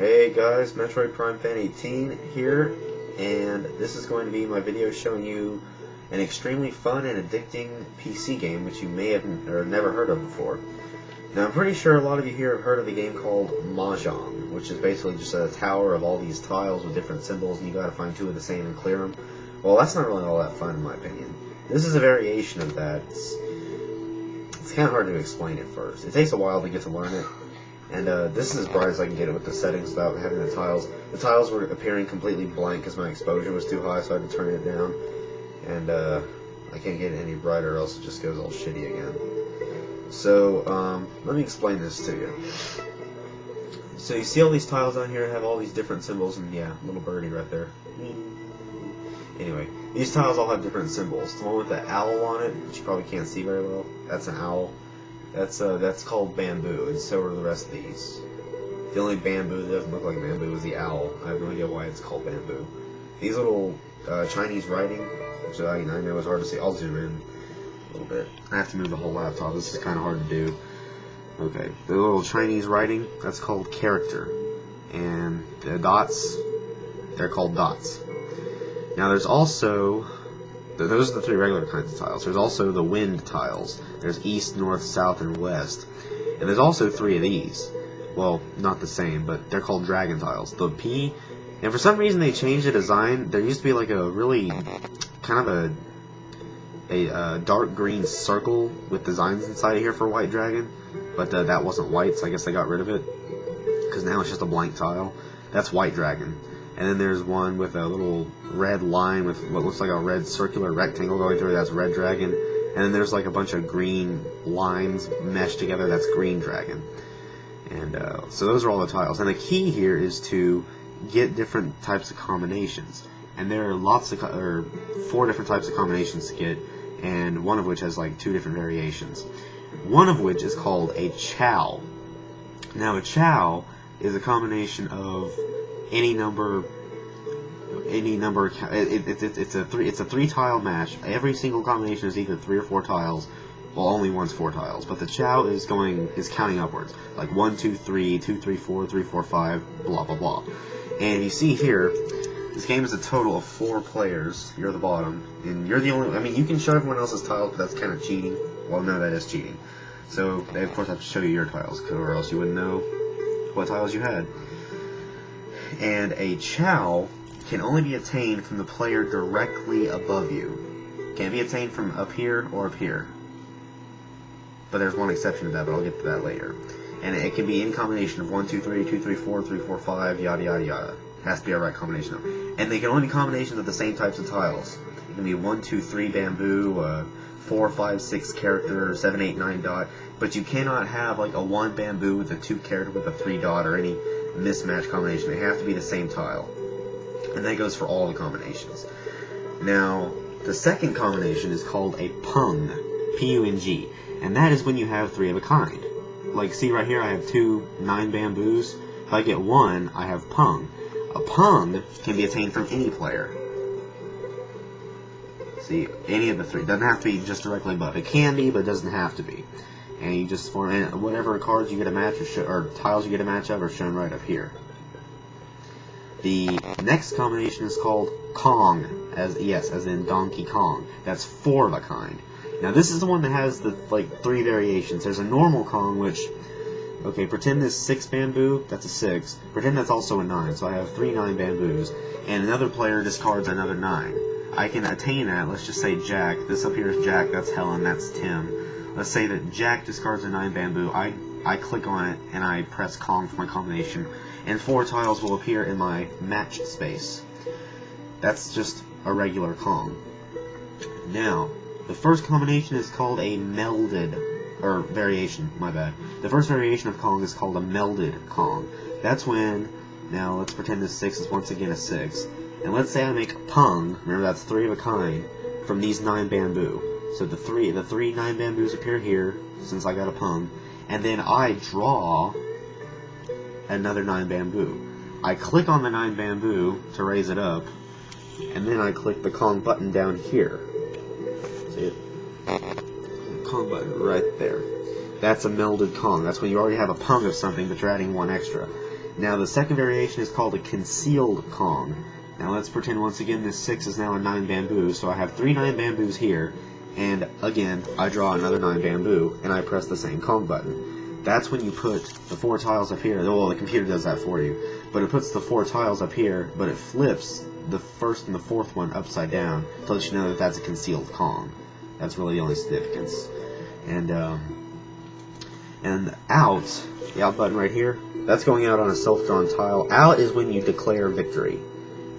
Hey guys, Metroid Prime Fan 18 here, and this is going to be my video showing you an extremely fun and addicting PC game which you may have never heard of before. Now I'm pretty sure a lot of you here have heard of a game called Mahjong, which is basically just a tower of all these tiles with different symbols and you gotta find two of the same and clear them. Well, that's not really all that fun in my opinion. This is a variation of that. It's kind of hard to explain at first. It takes a while to get to learn it. And this is as bright as I can get it with the settings without having the tiles. The tiles were appearing completely blank because my exposure was too high, so I had to turn it down. And I can't get it any brighter, or else it just goes all shitty again. So let me explain this to you. So you see all these tiles down here have all these different symbols, and yeah, little birdie right there. Anyway, these tiles all have different symbols. The one with the owl on it, which you probably can't see very well, that's an owl. That's called bamboo, and so are the rest of these. The only bamboo that doesn't look like bamboo is the owl. I have no idea why it's called bamboo. These little Chinese writing, which I know is hard to see. I'll zoom in a little bit. I have to move the whole laptop. This is kind of hard to do. Okay, the little Chinese writing, that's called character. And the dots, they're called dots. Now there's also... Those are the three regular kinds of tiles. There's also the wind tiles. There's east, north, south, and west. And there's also three of these. Well, not the same, but they're called dragon tiles. The P, and for some reason they changed the design. There used to be like a really kind of a dark green circle with designs inside of here for white dragon, but that wasn't white, so I guess they got rid of it because now it's just a blank tile. That's white dragon. And then there's one with a little red line with what looks like a red circular rectangle going through it. That's red dragon. And then there's like a bunch of green lines meshed together. That's green dragon. And so those are all the tiles. And the key here is to get different types of combinations. And there are four different types of combinations to get, and one of which has like two different variations. One of which is called a chow. Now a chow is a combination of any number. It's a three tile match. Every single combination is either 3 or 4 tiles. Well, only one's 4 tiles, but the chow is counting upwards, like 1, 2, 3, 2, 3, 4, 3, 4, 5, blah blah blah. And you see here, this game is a total of 4 players. You're at the bottom, and you're the only. I mean, you can show everyone else's tiles, but that's kind of cheating. Well, no, that is cheating. So they of course have to show you your tiles, or else you wouldn't know what tiles you had. And a chow can only be attained from the player directly above you. Can't be attained from up here or up here. But there's one exception to that, but I'll get to that later. And it can be any combination of 1, 2, 3, 2, 3, 4, 3, 4, 5, yada yada yada. It has to be a right combination though. And they can only be combinations of the same types of tiles. It can be 1, 2, 3 bamboo, 4, 5, 6 character, 7, 8, 9 dot. But you cannot have like a 1 bamboo with a 2 character with a 3 dot or any mismatch combination. They have to be the same tile. And that goes for all the combinations. Now, the second combination is called a pung, P-U-N-G, and that is when you have 3 of a kind. Like, see right here, I have 2 9 bamboos. If I get 1, I have pung. A pung can be attained from any player. See, any of the 3. It doesn't have to be just directly above. It can be, but it doesn't have to be. And you just form, and whatever cards you get a match or tiles you get a match of are shown right up here. The next combination is called Kong, as in Donkey Kong. That's 4 of a kind. Now this is the one that has the 3 variations. There's a normal Kong, which, okay, pretend this 6 bamboo, that's a 6. Pretend that's also a 9, so I have 3 9 bamboos, and another player discards another 9. I can attain that. Let's just say Jack. This up here is Jack. That's Helen. That's Tim. Let's say that Jack discards a 9 bamboo. I click on it and I press Kong for my combination, and 4 tiles will appear in my match space. That's just a regular Kong. Now, the first combination is called a melded, or variation, my bad. The first variation of Kong is called a melded Kong. That's when, now let's pretend this 6 is once again a 6, and let's say I make pung, remember that's 3 of a kind, from these 9 bamboo. So the 3 9 bamboos appear here, since I got a pung, and then I draw another 9 bamboo. I click on the 9 bamboo to raise it up, and then I click the Kong button down here. See it? Kong button right there. That's a melded Kong. That's when you already have a pung of something, but you're adding 1 extra. Now the second variation is called a concealed Kong. Now let's pretend once again this 6 is now a 9 bamboo, so I have 3 9 bamboos here, and again I draw another 9 bamboo, and I press the same Kong button. That's when you put the 4 tiles up here. Well, the computer does that for you, but it puts the 4 tiles up here, but it flips the first and the fourth one upside down to let you know that that's a concealed Kong. That's really the only significance. And out, the out button right here, that's going out on a self-drawn tile. Out is when you declare victory,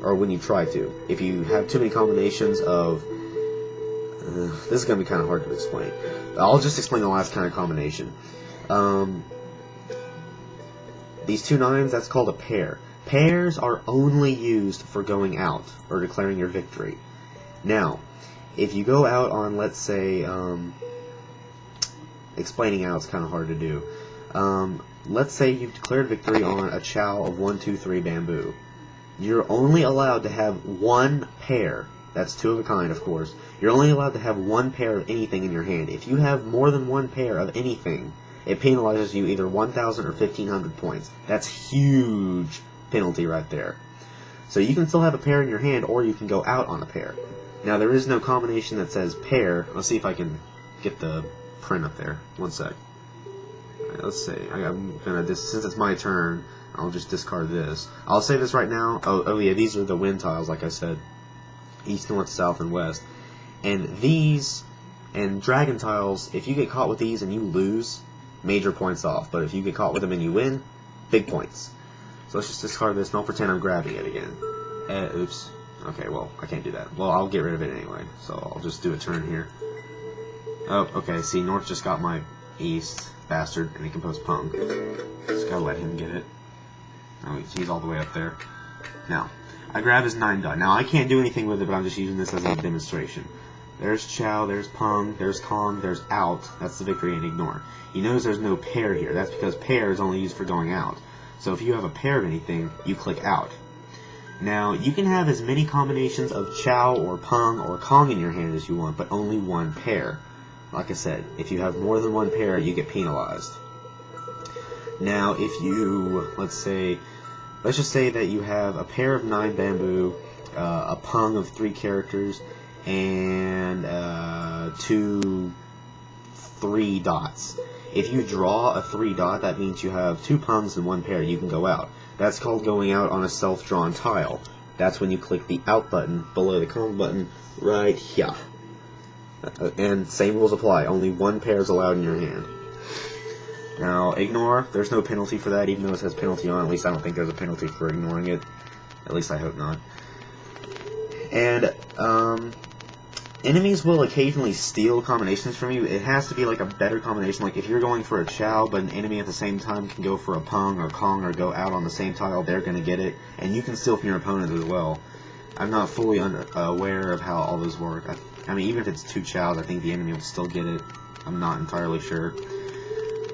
or when you try to. If you have too many combinations of... this is going to be kind of hard to explain. I'll just explain the last kind of combination. These 2 9s, that's called a pair. Pairs are only used for going out, or declaring your victory. Now, if you go out on, let's say, explaining out is kind of hard to do. Let's say you've declared victory on a chow of 1, 2, 3 bamboo. You're only allowed to have 1 pair. That's 2 of a kind, of course. You're only allowed to have 1 pair of anything in your hand. If you have more than 1 pair of anything, it penalizes you either 1,000 or 1,500 points. That's huge penalty right there. So you can still have a pair in your hand, or you can go out on a pair. Now there is no combination that says pair. Let's see if I can get the print up there. One sec. Alright, let's see. I'm gonna since it's my turn, I'll just discard this. I'll say this right now. Oh yeah, these are the wind tiles, like I said. East, north, south, and west. And these and dragon tiles, if you get caught with these and you lose, major points off. But if you get caught with them and you win, big points. So let's just discard this, and I'll pretend I'm grabbing it again. Oops. Okay, well, I can't do that. Well, I'll get rid of it anyway, so I'll just do a turn here. Oh, okay, see, north just got my east, bastard, and he can post Pung. Just gotta let him get it. Oh, he's all the way up there. Now, I grab his 9 die. Now, I can't do anything with it, but I'm just using this as a demonstration. There's Chow, there's Pung, there's Kong, there's out. That's the victory and ignore. You notice there's no pair here. That's because pair is only used for going out. So if you have a pair of anything, you click out. Now, you can have as many combinations of Chow or Pung or Kong in your hand as you want, but only 1 pair. Like I said, if you have more than 1 pair, you get penalized. Now, if you, let's just say that you have a pair of 9 bamboo, a Pung of 3 characters, and 2 3 dots. If you draw a 3 dot, that means you have 2 Pungs and 1 pair. You can go out. That's called going out on a self-drawn tile. That's when you click the out button below the Kong button right here. And same rules apply. Only 1 pair is allowed in your hand. Now, ignore. There's no penalty for that, even though it says penalty on. At least I don't think there's a penalty for ignoring it. At least I hope not. And, enemies will occasionally steal combinations from you. It has to be like a better combination. Like if you're going for a Chow, but an enemy at the same time can go for a Pung or Kong or go out on the same tile, they're going to get it. And you can steal from your opponent as well. I'm not fully aware of how all those work. I mean, even if it's 2 Chows, I think the enemy will still get it. I'm not entirely sure.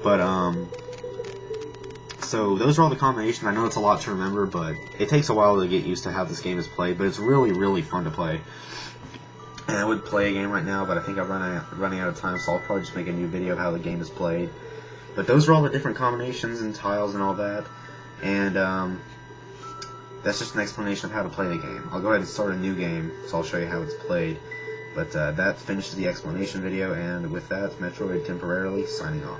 But, so those are all the combinations. I know it's a lot to remember, but it takes a while to get used to how this game is played. But it's really, really fun to play. And I would play a game right now, but I think I'm running out of time, so I'll probably just make a new video of how the game is played. But those are all the different combinations and tiles and all that. And that's just an explanation of how to play the game. I'll go ahead and start a new game, so I'll show you how it's played. But that finishes the explanation video, and with that, Metroid temporarily signing off.